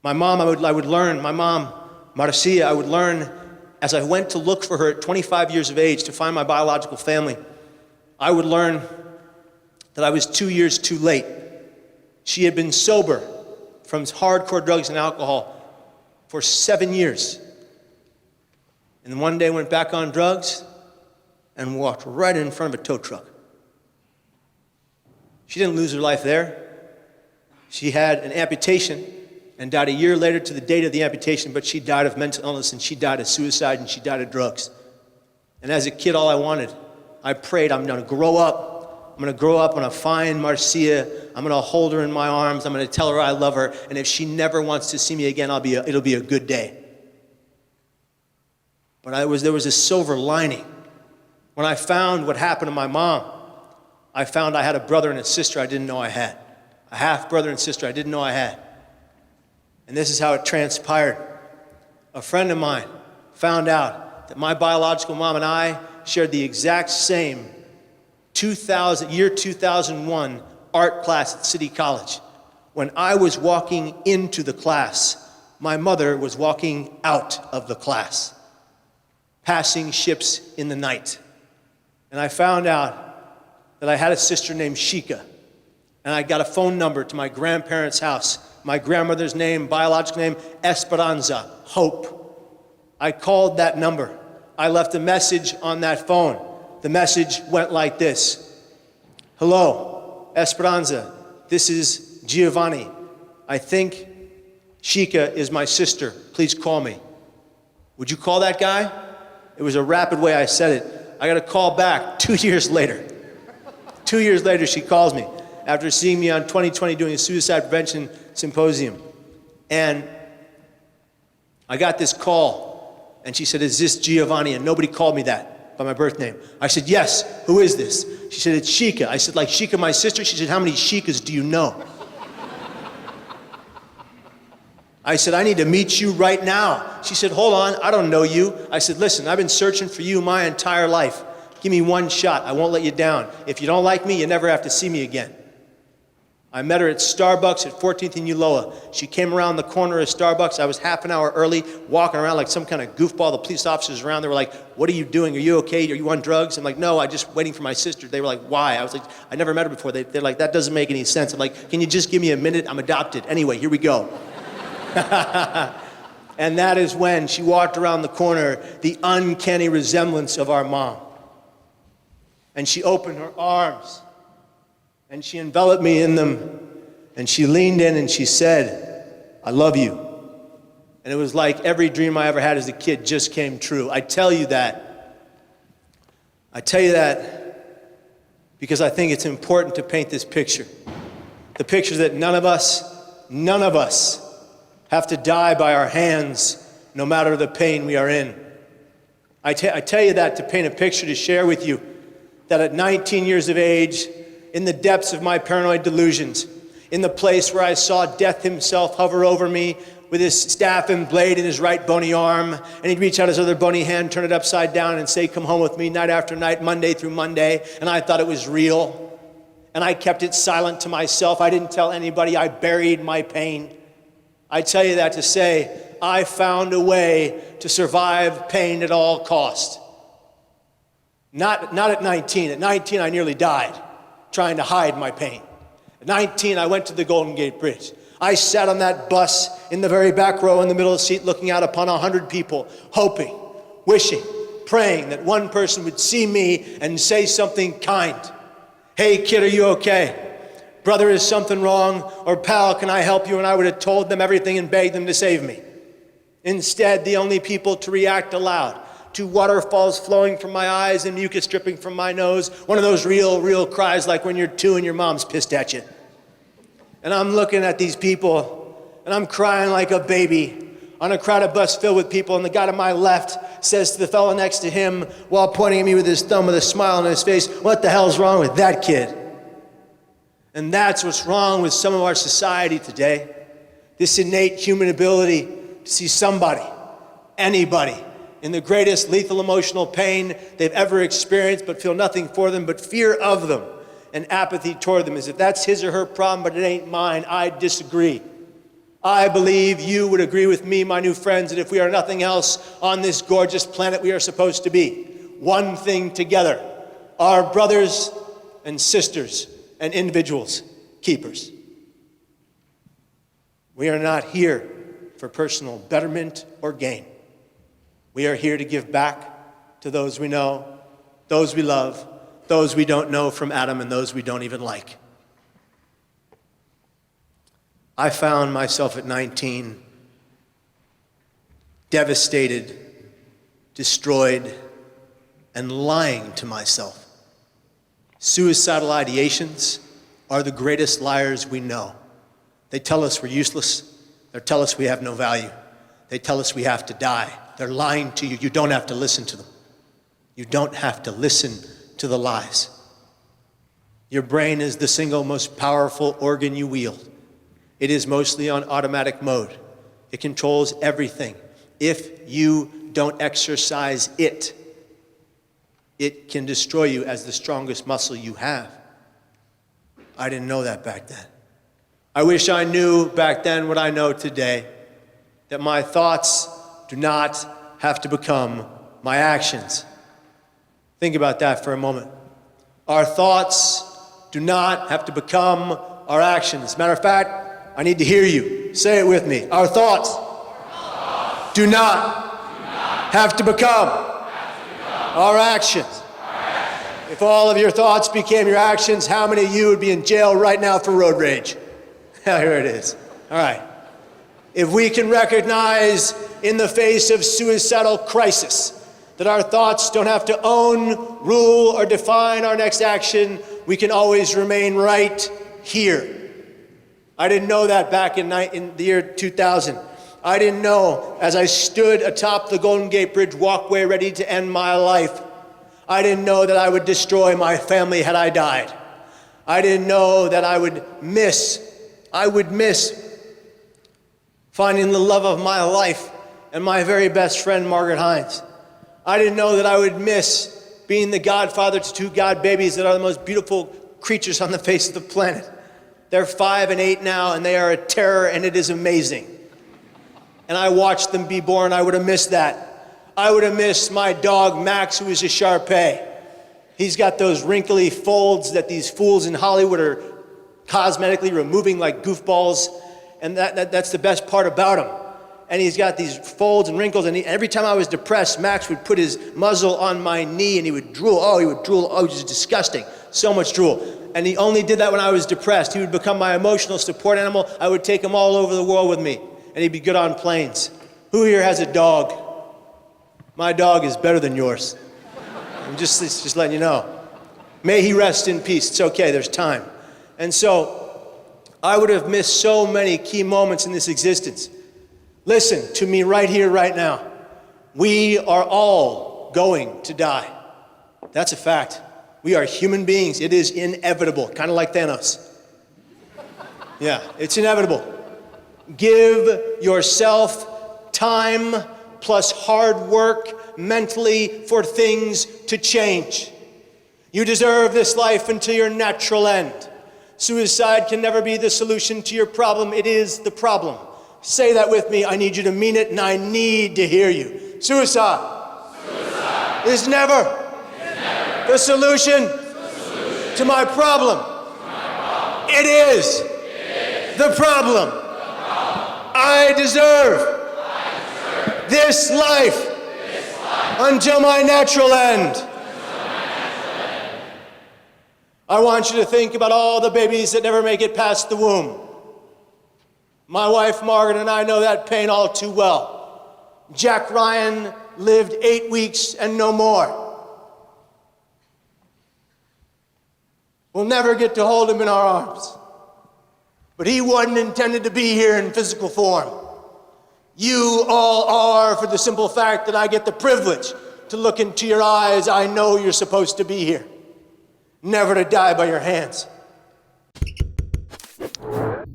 My mom, I would learn, my mom, Marcia, I would learn as I went to look for her at 25 years of age to find my biological family. I would learn that I was 2 years too late. She had been sober from hardcore drugs and alcohol for 7 years. And one day went back on drugs and walked right in front of a tow truck. She didn't lose her life there. She had an amputation and died a year later to the date of the amputation, but she died of mental illness and she died of suicide and she died of drugs. And as a kid, all I wanted, I prayed, I'm gonna grow up. I'm gonna grow up, I'm gonna find Marcia, I'm gonna hold her in my arms, I'm gonna tell her I love her, and if she never wants to see me again, it'll be a good day. But there was a silver lining. When I found what happened to my mom, I found I had a brother and a sister I didn't know I had. A half-brother and sister I didn't know I had. And this is how it transpired. A friend of mine found out that my biological mom and I shared the exact same year 2001 art class at City College. When I was walking into the class, my mother was walking out of the class, passing ships in the night. And I found out that I had a sister named Shika, and I got a phone number to my grandparents' house. My grandmother's name, biological name, Esperanza, Hope. I called that number. I left a message on that phone. The message went like this. Hello, Esperanza, this is Giovanni. I think Shika is my sister. Please call me. Would you call that guy? It was a rapid way I said it. I got a call back 2 years later. 2 years later, she calls me after seeing me on 2020 doing a suicide prevention symposium. And I got this call, and she said, is this Giovanni? And nobody called me that by my birth name. I said, yes, who is this? She said, it's Shika. I said, like Shika, my sister? She said, how many Shikas do you know? I said, I need to meet you right now. She said, hold on, I don't know you. I said, listen, I've been searching for you my entire life. Give me one shot, I won't let you down. If you don't like me, you never have to see me again. I met her at Starbucks at 14th and Ulloa. She came around the corner of Starbucks. I was half an hour early, walking around like some kind of goofball. The police officers around, they were like, what are you doing? Are you okay? Are you on drugs? I'm like, no, I'm just waiting for my sister. They were like, why? I was like, I never met her before. They're like, that doesn't make any sense. I'm like, can you just give me a minute? I'm adopted. Anyway, here we go. And that is when she walked around the corner, the uncanny resemblance of our mom. And she opened her arms, and she enveloped me in them, and she leaned in and she said, I love you. And it was like every dream I ever had as a kid just came true. I tell you that because I think it's important to paint this picture. The picture that none of us have to die by our hands, no matter the pain we are in. I tell you that to paint a picture, to share with you that at 19 years of age, in the depths of my paranoid delusions, in the place where I saw death himself hover over me with his staff and blade in his right bony arm, and he'd reach out his other bony hand, turn it upside down, and say, come home with me night after night, Monday through Monday, and I thought it was real, and I kept it silent to myself. I didn't tell anybody. I buried my pain. I tell you that to say, I found a way to survive pain at all cost. Not at 19. At 19, I nearly died trying to hide my pain. At 19, I went to the Golden Gate Bridge. I sat on that bus in the very back row in the middle of the seat looking out upon 100 people, hoping, wishing, praying that one person would see me and say something kind. Hey, kid, are you okay? Brother, is something wrong? Or pal, can I help you? And I would have told them everything and begged them to save me. Instead, the only people to react aloud to waterfalls flowing from my eyes and mucus dripping from my nose, one of those real cries like when you're 2 and your mom's pissed at you. And I'm looking at these people, and I'm crying like a baby on a crowded bus filled with people, and the guy to my left says to the fellow next to him, while pointing at me with his thumb with a smile on his face, what the hell's wrong with that kid? And that's what's wrong with some of our society today. This innate human ability to see somebody, anybody, in the greatest lethal emotional pain they've ever experienced, but feel nothing for them but fear of them and apathy toward them, as if that's his or her problem, but it ain't mine. I disagree. I believe you would agree with me, my new friends, that if we are nothing else on this gorgeous planet, we are supposed to be one thing together, our brothers and sisters and individuals, keepers. We are not here for personal betterment or gain. We are here to give back to those we know, those we love, those we don't know from Adam, and those we don't even like. I found myself at 19 devastated, destroyed, and lying to myself. Suicidal ideations are the greatest liars we know. They tell us we're useless. They tell us we have no value. They tell us we have to die. They're lying to you. You don't have to listen to them. You don't have to listen to the lies. Your brain is the single most powerful organ you wield. It is mostly on automatic mode. It controls everything. If you don't exercise it, it can destroy you as the strongest muscle you have. I didn't know that back then. I wish I knew back then what I know today, that my thoughts do not have to become my actions. Think about that for a moment. Our thoughts do not have to become our actions. Matter of fact, I need to hear you. Say it with me. Our thoughts do not have to become our actions. If all of your thoughts became your actions, how many of you would be in jail right now for road rage? Here it is. All right. If we can recognize in the face of suicidal crisis that our thoughts don't have to own, rule, or define our next action, we can always remain right here. I didn't know that back in the year 2000. I didn't know as I stood atop the Golden Gate Bridge walkway ready to end my life. I didn't know that I would destroy my family had I died. I didn't know that I would miss finding the love of my life and my very best friend, Margaret Hines. I didn't know that I would miss being the godfather to two god babies that are the most beautiful creatures on the face of the planet. They're 5 and 8 now, and they are a terror, and it is amazing. And I watched them be born. I would have missed that. I would have missed my dog, Max, who is a Shar-Pei. He's got those wrinkly folds that these fools in Hollywood are cosmetically removing like goofballs, and that's the best part about him. And he's got these folds and wrinkles, and every time I was depressed, Max would put his muzzle on my knee, and he would drool. Oh, it was disgusting. So much drool. And he only did that when I was depressed. He would become my emotional support animal. I would take him all over the world with me, and he'd be good on planes. Who here has a dog? My dog is better than yours. I'm just letting you know. May he rest in peace. It's okay, there's time. And so I would have missed so many key moments in this existence. Listen to me right here, right now. We are all going to die. That's a fact. We are human beings. It is inevitable, kind of like Thanos. Yeah, it's inevitable. Give yourself time plus hard work mentally for things to change. You deserve this life until your natural end. Suicide can never be the solution to your problem. It is the problem. Say that with me. I need you to mean it, and I need to hear you. Suicide is never the solution to my problem. It is the problem. I deserve this life until my natural end. I want you to think about all the babies that never make it past the womb. My wife, Margaret, and I know that pain all too well. Jack Ryan lived 8 weeks and no more. We'll never get to hold him in our arms. But he wasn't intended to be here in physical form. You all are, for the simple fact that I get the privilege to look into your eyes. I know you're supposed to be here. Never to die by your hands.